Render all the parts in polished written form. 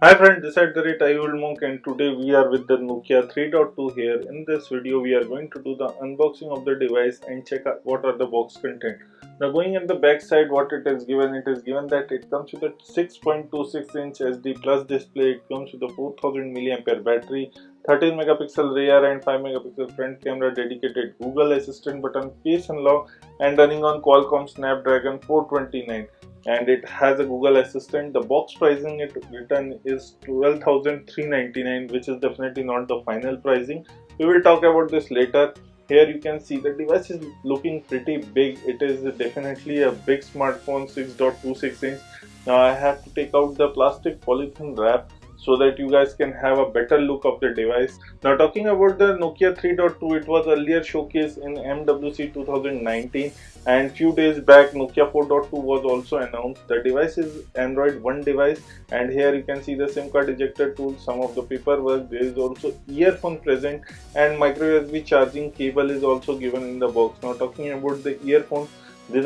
Hi friends, this is the rate I old monk and today we are with the Nokia 3.2 here. In this video we are going to do the unboxing of the device and check out what are the box content. Now going in the back side, what it is given that it comes with a 6.26 inch SD plus display, it comes with a 4000 mAh battery, 13 megapixel rear and 5 megapixel front camera, dedicated Google Assistant button, face unlock and running on Qualcomm Snapdragon 429, and it has a Google Assistant. The box pricing it written is 12,399, which is definitely not the final pricing. We will talk about this later. Here you can see the device is looking pretty big. It is definitely a big smartphone, 6.26 inch. Now I have to take out the plastic polythene wrap so that you guys can have a better look of the device. Now talking about the Nokia 3.2, it was earlier showcased in MWC 2019 and few days back Nokia 4.2 was also announced. The device is Android One device and here you can see the SIM card ejector tool, some of the paperwork. There is also earphone present and micro USB charging cable is also given in the box. Now talking about the earphones, these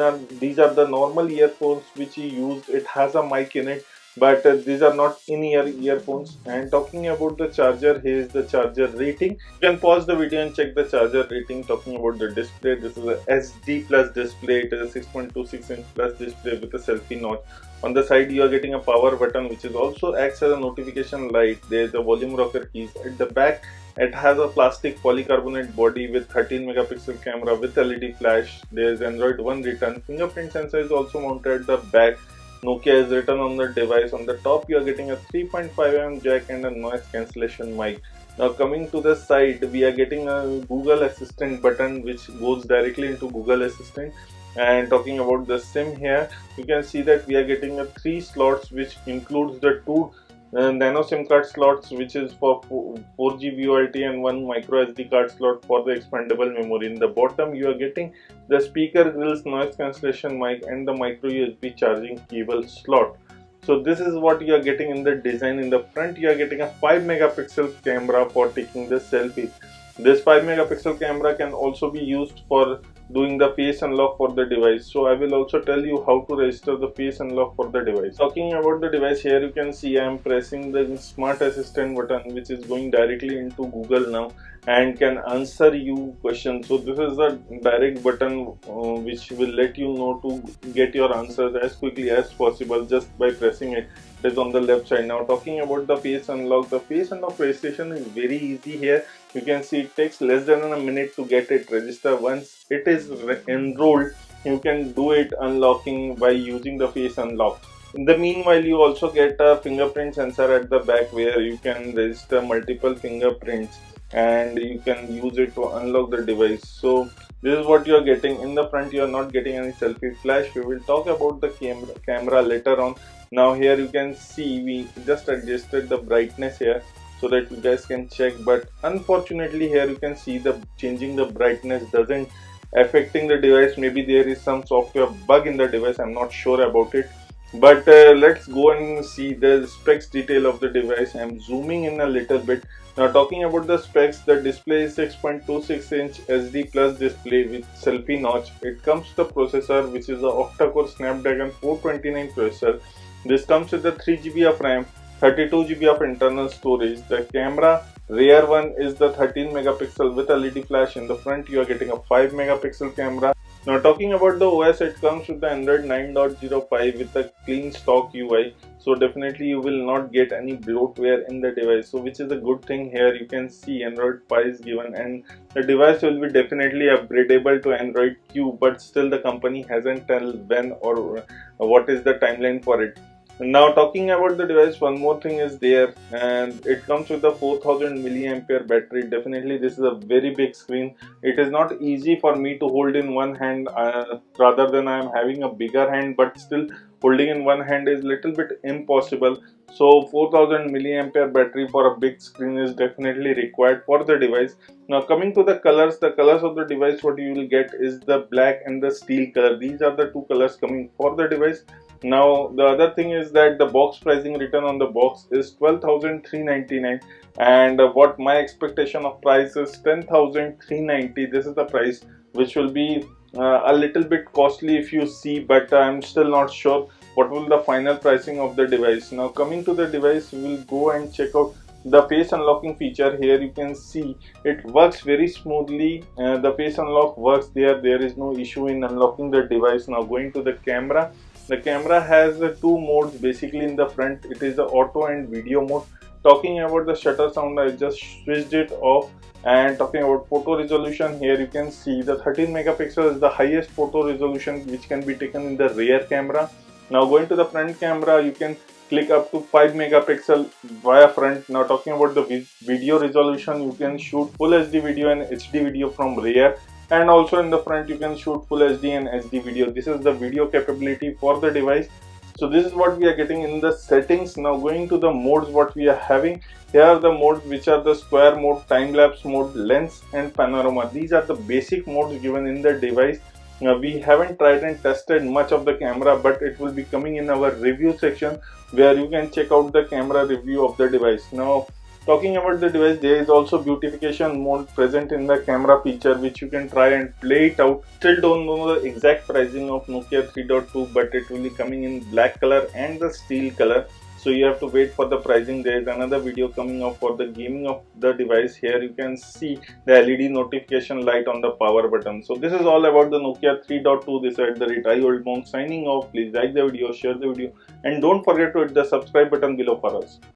are the normal earphones which you use. It has a mic in it, but these are not in-ear earphones. And talking about the charger, here is the charger rating. You can pause the video and check the charger rating. Talking about the display, this is a SD plus display. It is a 6.26 inch plus display with a selfie notch. On the side you are getting a power button which is also acts as a notification light. There is a volume rocker keys. At the back it has a plastic polycarbonate body with 13 megapixel camera with LED flash. There is Android One written. Fingerprint sensor is also mounted at the back. Nokia is written on the device. On the top you are getting a 3.5mm jack and a noise cancellation mic. Now coming to the side, we are getting a Google Assistant button which goes directly into Google Assistant. And talking about the SIM here, you can see that we are getting a 3 slots which includes the 2 nano SIM card slots which is for 4G VoLTE and 1 micro SD card slot for the expandable memory. In the bottom you are getting the speaker grills, noise cancellation mic and the micro USB charging cable slot. So this is what you are getting in the design. In the front you are getting a 5 megapixel camera for taking the selfie. This 5 megapixel camera can also be used for doing the face unlock for the device. So I will also tell you how to register the face unlock for the device. Talking about the device, here you can see I am pressing the smart assistant button which is going directly into Google now and can answer you questions. So this is a direct button which will let you know to get your answers as quickly as possible just by pressing it. It is on the left side. Now talking about the face unlock, the face unlock registration is very easy here. You can see it takes less than a minute to get it registered. Once it is enrolled, you can do it unlocking by using the face unlock. In the meanwhile, you also get a fingerprint sensor at the back where you can register multiple fingerprints and you can use it to unlock the device. So this is what you are getting. In the front you are not getting any selfie flash. We will talk about the camera later on. Now here you can see we just adjusted the brightness here so that you guys can check, but unfortunately here you can see the changing the brightness doesn't affecting the device. Maybe there is some software bug in the device, I'm not sure about it. But let's go and see the specs detail of the device. I'm zooming in a little bit. Now talking about the specs, the display is 6.26 inch SD plus display with selfie notch. It comes with the processor which is the octa-core Snapdragon 429 processor. This comes with the 3 GB of RAM, 32 GB of internal storage. The camera, rear one is the 13 megapixel with LED flash. In the front you are getting a 5 megapixel camera. Now talking about the OS, it comes with the Android 9.05 with a clean stock UI. So definitely you will not get any bloatware in the device, so which is a good thing. Here you can see Android Pie is given and the device will be definitely upgradable to Android Q, but still the company hasn't told when or what is the timeline for it. Now talking about the device, one more thing is there, and it comes with a 4000 mAh battery. Definitely this is a very big screen. It is not easy for me to hold in one hand, rather than I am having a bigger hand, but still holding in one hand is little bit impossible. So 4000 mAh battery for a big screen is definitely required for the device. Now coming to the colors of the device, what you will get is the black and the steel color. These are the two colors coming for the device. Now the other thing is that the box pricing written on the box is 12,399, and what my expectation of price is 10,390. This is the price which will be a little bit costly if you see, but I'm still not sure. what will the final pricing of the device. Now coming to the device, we will go and check out the face unlocking feature. Here you can see it works very smoothly. The face unlock works there is no issue in unlocking the device. Now going to the camera, the camera has two modes basically. In the front it is the auto and video mode. Talking about the shutter sound, I just switched it off. And talking about photo resolution, here you can see the 13 megapixel is the highest photo resolution which can be taken in the rear camera. Now going to the front camera, you can click up to 5 megapixel via front. Now talking about the video resolution, you can shoot full HD video and HD video from rear, and also in the front you can shoot full HD and HD video. This is the video capability for the device. So this is what we are getting in the settings. Now going to the modes, what we are having here are the modes which are the square mode, time lapse mode, lens and panorama. These are the basic modes given in the device. Now we haven't tried and tested much of the camera, but it will be coming in our review section where you can check out the camera review of the device. Now talking about the device, there is also beautification mode present in the camera feature which you can try and play it out. Still don't know the exact pricing of Nokia 3.2, but it will be coming in black color and the steel color. So you have to wait for the pricing. There is another video coming up for the gaming of the device. Here you can see the LED notification light on the power button. So this is all about the Nokia 3.2. This is @IOldMonk signing off. Please like the video, share the video, and don't forget to hit the subscribe button below for us.